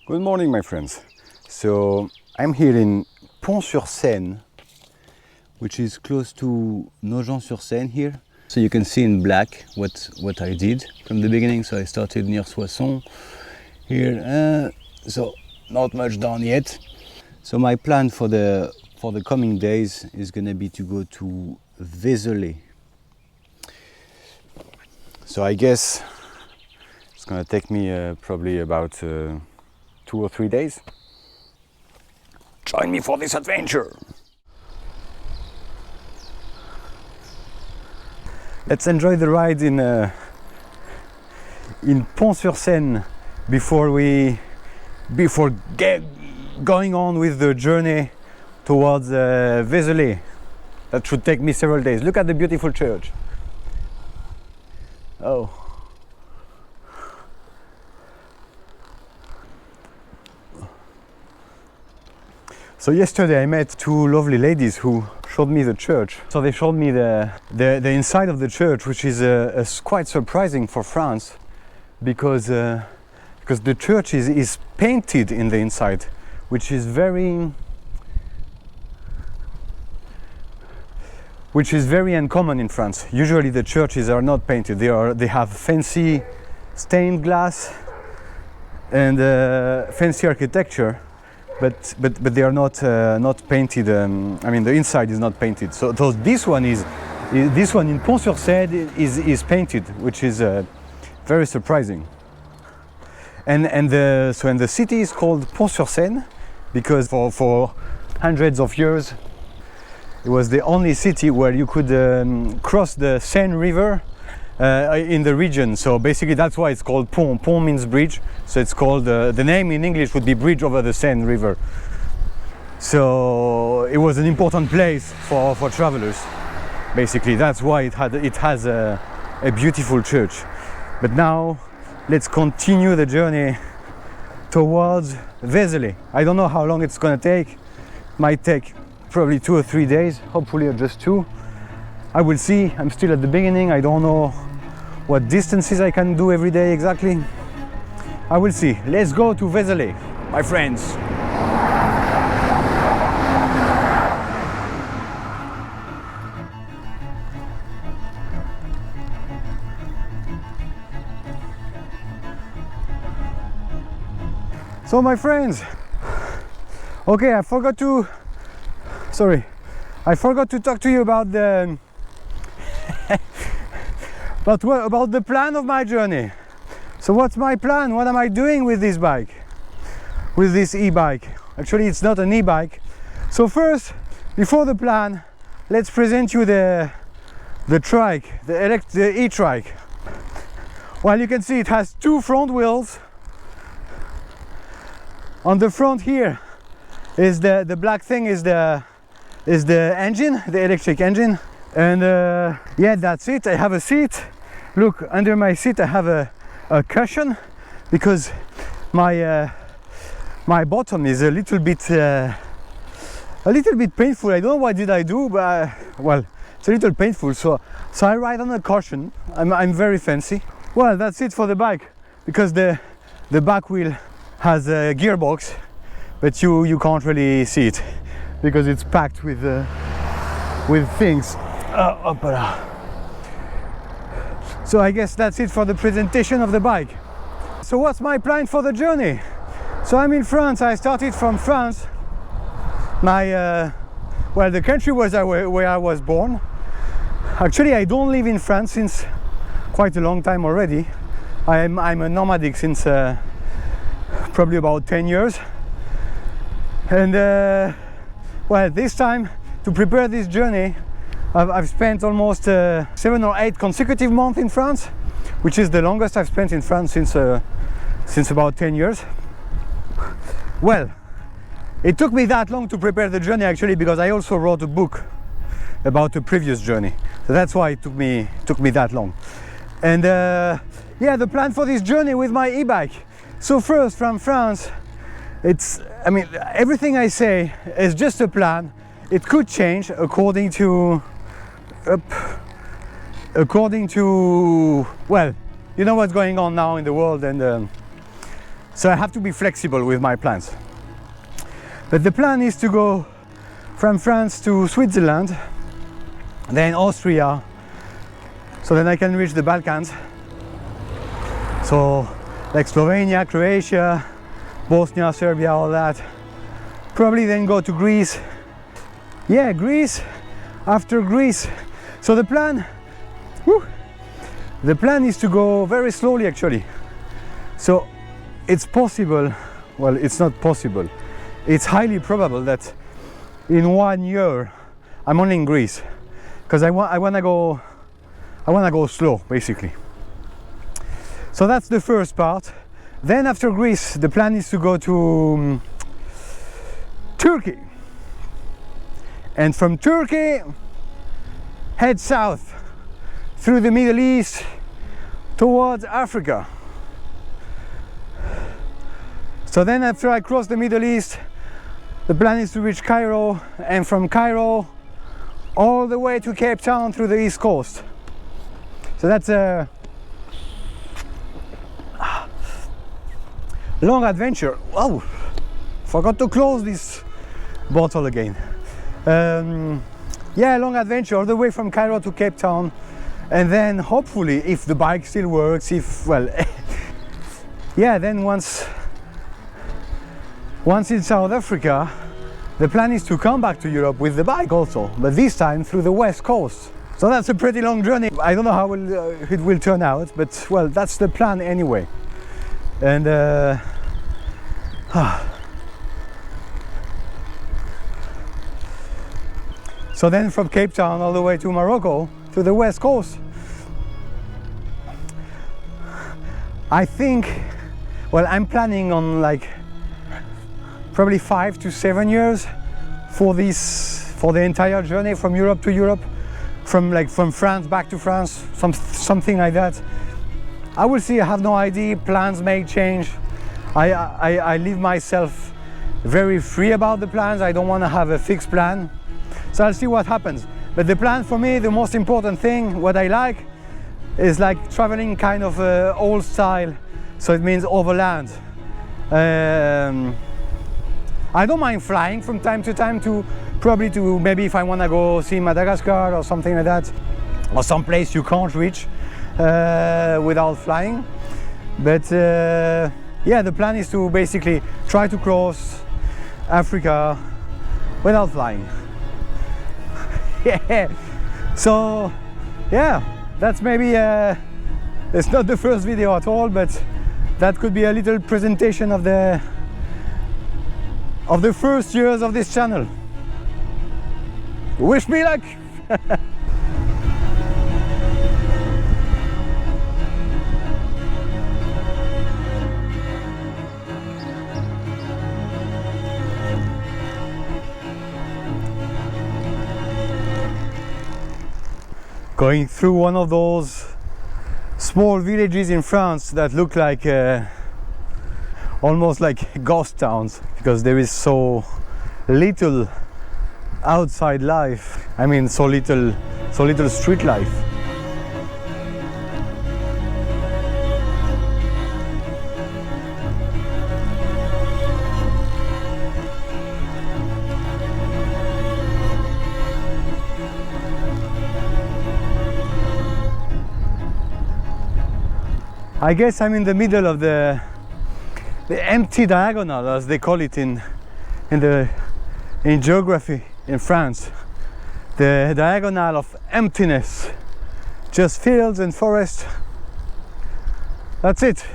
Good morning, my friends. So I'm here in Pont-sur-Seine, which is close to Nogent-sur-Seine here. So you can see in black what I did from the beginning. So I started near Soissons here, so not much done yet. So my plan for the coming days is gonna be to go to Vézelay. So I guess it's gonna take me probably about 2 or 3 days. Join me for this adventure! Let's enjoy the ride in Pont-sur-Seine before going on with the journey towards Vézelay. That should take me several days. Look at the beautiful church. Oh. So yesterday I met two lovely ladies who showed me the church. So they showed me the inside of the church, which is quite surprising for France, because the church is painted in the inside, which is very uncommon in France. Usually the churches are not painted. They have fancy stained glass and fancy architecture. But they are not painted. I mean, the inside is not painted. So this one in Pont-sur-Seine is painted, which is very surprising. And the city is called Pont-sur-Seine because for hundreds of years it was the only city where you could cross the Seine river in the region. So basically that's why it's called Pont. Pont means bridge, so it's called, the name in English would be Bridge over the Seine river. So it was an important place for travelers. Basically that's why it has a beautiful church. But now let's continue the journey towards Vézelay. I don't know how long it's gonna take. Might take probably 2 or 3 days, hopefully just 2. I will see. I'm still at the beginning. I don't know what distances I can do every day exactly. I will see. Let's go to Vézelay, my friends. So my friends, okay, I forgot to talk to you about the about the plan of my journey. So what's my plan? What am I doing with this bike? With this e-bike? Actually, it's not an e-bike. So first, before the plan, let's present you the trike, the e-trike. Well, you can see it has 2 front wheels. On the front here is the black thing is the engine, the electric engine. And yeah, that's it. I have a seat. Look, under my seat I have a cushion because my bottom is a little bit painful. I don't know what did I do, but well, it's a little painful. So I ride on a cushion. I'm very fancy. Well, that's it for the bike, because the back wheel has a gearbox, but you can't really see it because it's packed with things. So I guess that's it for the presentation of the bike. So what's my plan for the journey? So I'm in France. I started from France. My well, the country was where I was born. Actually, I don't live in France since quite a long time already. I'm a nomadic since probably about 10 years. And well, this time to prepare this journey, I've spent almost 7 or 8 consecutive months in France, which is the longest I've spent in France since about 10 years. Well, it took me that long to prepare the journey actually because I also wrote a book about the previous journey. So that's why it took me that long. And yeah, the plan for this journey with my e-bike. So first, from France, I mean, everything I say is just a plan. It could change according to well, you know what's going on now in the world, and So I have to be flexible with my plans. But the plan is to go from France to Switzerland, then Austria, so then I can reach the Balkans. So like Slovenia, Croatia, Bosnia, Serbia, all that. Probably then go to Greece. Yeah, Greece, after Greece. So the plan is to go very slowly actually. So it's possible, well, it's not possible. It's highly probable that in 1 year I'm only in Greece, because I want to go slow basically. So that's the first part. Then after Greece, the plan is to go to Turkey, and from Turkey head south through the Middle East towards Africa. So then after I cross the Middle East, the plan is to reach Cairo, and from Cairo all the way to Cape Town through the East Coast. So that's a long adventure. Oh, forgot to close this bottle again. Yeah, long adventure all the way from Cairo to Cape Town, and then hopefully, if the bike still works, if, well, yeah, then once in South Africa, the plan is to come back to Europe with the bike also, but this time through the West Coast. So that's a pretty long journey. I don't know how it will turn out, but well, that's the plan anyway. And so then from Cape Town all the way to Morocco, to the West Coast. I think, well, I'm planning on like probably 5 to 7 years for the entire journey from Europe to Europe, from France back to France, something like that. I will see. I have no idea. Plans may change. I leave myself very free about the plans. I don't want to have a fixed plan, so I'll see what happens. But the plan for me, the most important thing, what I like, is like traveling kind of old style, so it means overland. I don't mind flying from time to time, to maybe if I want to go see Madagascar or something like that, or some place you can't reach without flying. But yeah, the plan is to basically try to cross Africa without flying. Yeah. So yeah, that's maybe it's not the first video at all, but that could be a little presentation of the first years of this channel. Wish me luck. Going through one of those small villages in France that look like almost like ghost towns, because there is so little outside life. I mean, so little street life. I guess I'm in the middle of the empty diagonal, as they call it in geography in France. The diagonal of emptiness, just fields and forest. That's it.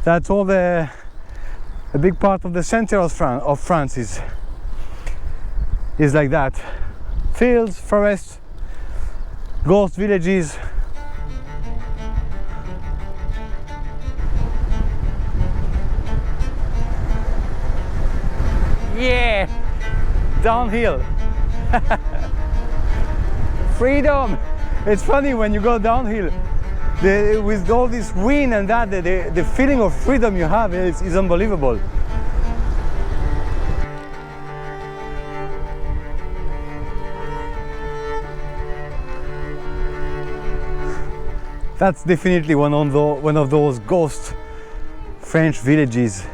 That's all a big part of the center of France is like that. Fields, forests, ghost villages. Yeah, downhill. Freedom. It's funny when you go downhill, with all this wind and that, the feeling of freedom you have is unbelievable. That's definitely one of those ghost French villages.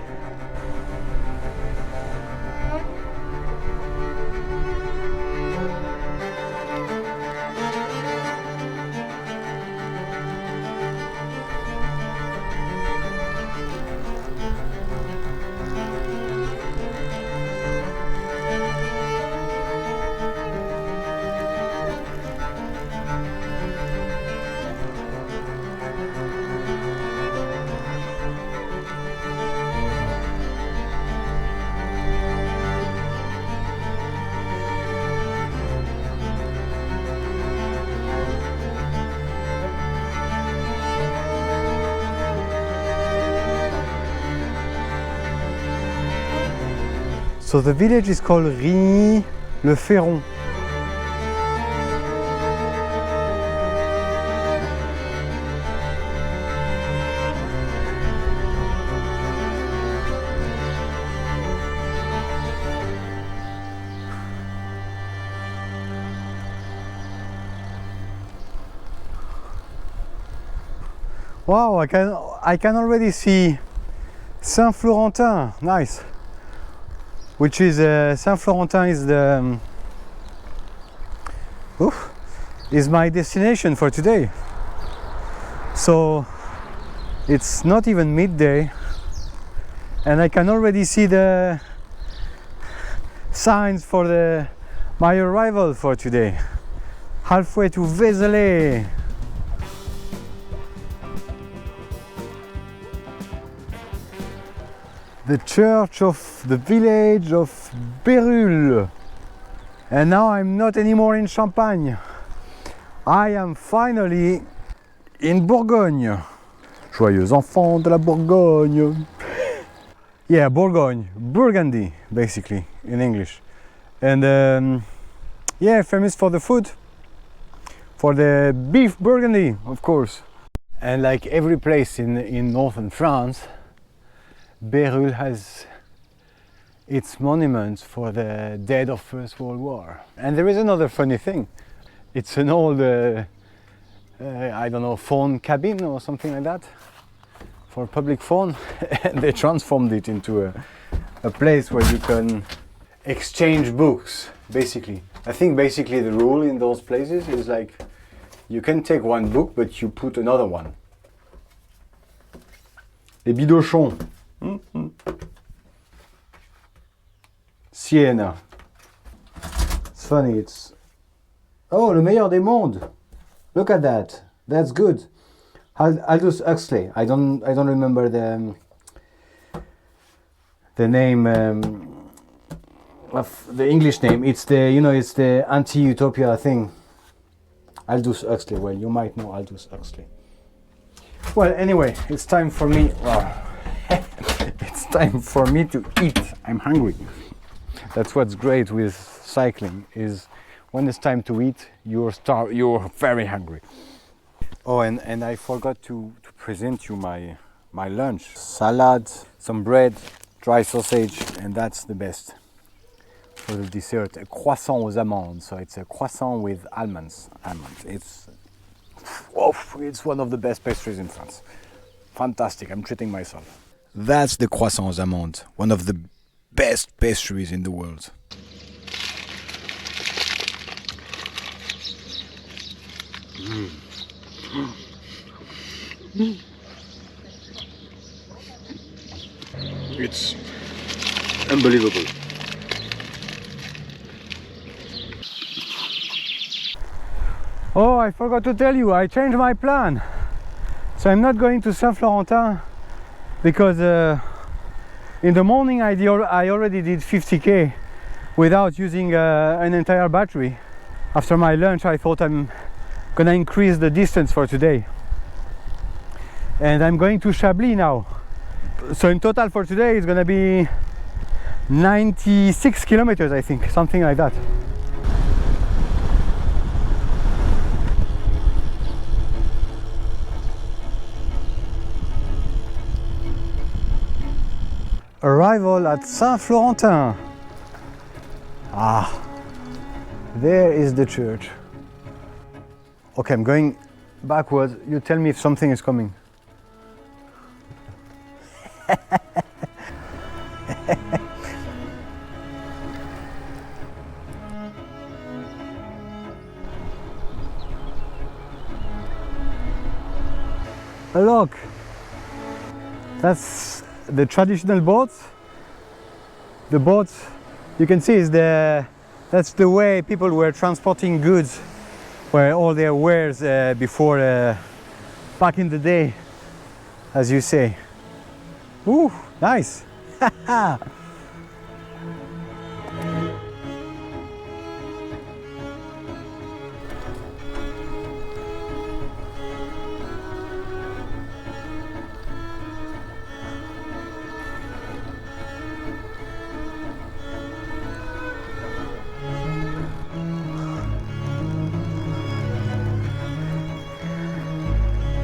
So the village is called Rigny-le-Ferron. Wow, I can already see Saint-Florentin. Nice. Which is Saint-Florentin is the is my destination for today. So it's not even midday, and I can already see the signs for my arrival for today. Halfway to Vézelay. The church of the village of Bérulle. And now I'm not anymore in Champagne. I am finally in Bourgogne. Joyeux enfants de la Bourgogne. Yeah, Bourgogne, Burgundy, basically, in English. And yeah, famous for the food, for the beef Burgundy, of course. And like every place in northern France, Bérulle has its monuments for the dead of First World War. And there is another funny thing. It's an old, I don't know, phone cabin or something like that, for public phone. And they transformed it into a place where you can exchange books, basically. I think basically the rule in those places is like, you can take one book, but you put another one. Les bidochons. Siena. It's funny, it's... Oh, Le Meilleur des Mondes! Look at that. That's good. Aldous Huxley. I don't remember the name of the English name. It's the, you know, it's the anti-utopia thing. Aldous Huxley. Well, you might know Aldous Huxley. Well, anyway, it's time for me... It's time for me to eat. I'm hungry. That's what's great with cycling, is when it's time to eat, you're very hungry. Oh, and I forgot to present you my lunch. Salad, some bread, dry sausage, and that's the best. For the dessert, a croissant aux amandes. So it's a croissant with almonds. It's one of the best pastries in France. Fantastic, I'm treating myself. That's the croissant aux amandes, one of the best pastries in the world. It's unbelievable. Oh, I forgot to tell you, I changed my plan. So I'm not going to Saint-Florentin because in the morning I already did 50k without using an entire battery. After my lunch I thought I'm gonna increase the distance for today. And I'm going to Chablis now. So in total for today it's gonna be 96 kilometers, I think, something like that. Arrival at Saint-Florentin. Ah, there is the church. Okay, I'm going backwards. You tell me if something is coming. Look, that's the traditional boats. The boats you can see is that's the way people were transporting goods, where all their wares before back in the day, as you say. Ooh, nice.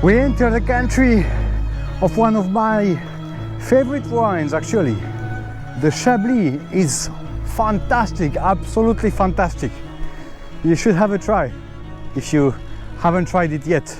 We enter the country of one of my favorite wines, actually. The Chablis is fantastic, absolutely fantastic. You should have a try if you haven't tried it yet.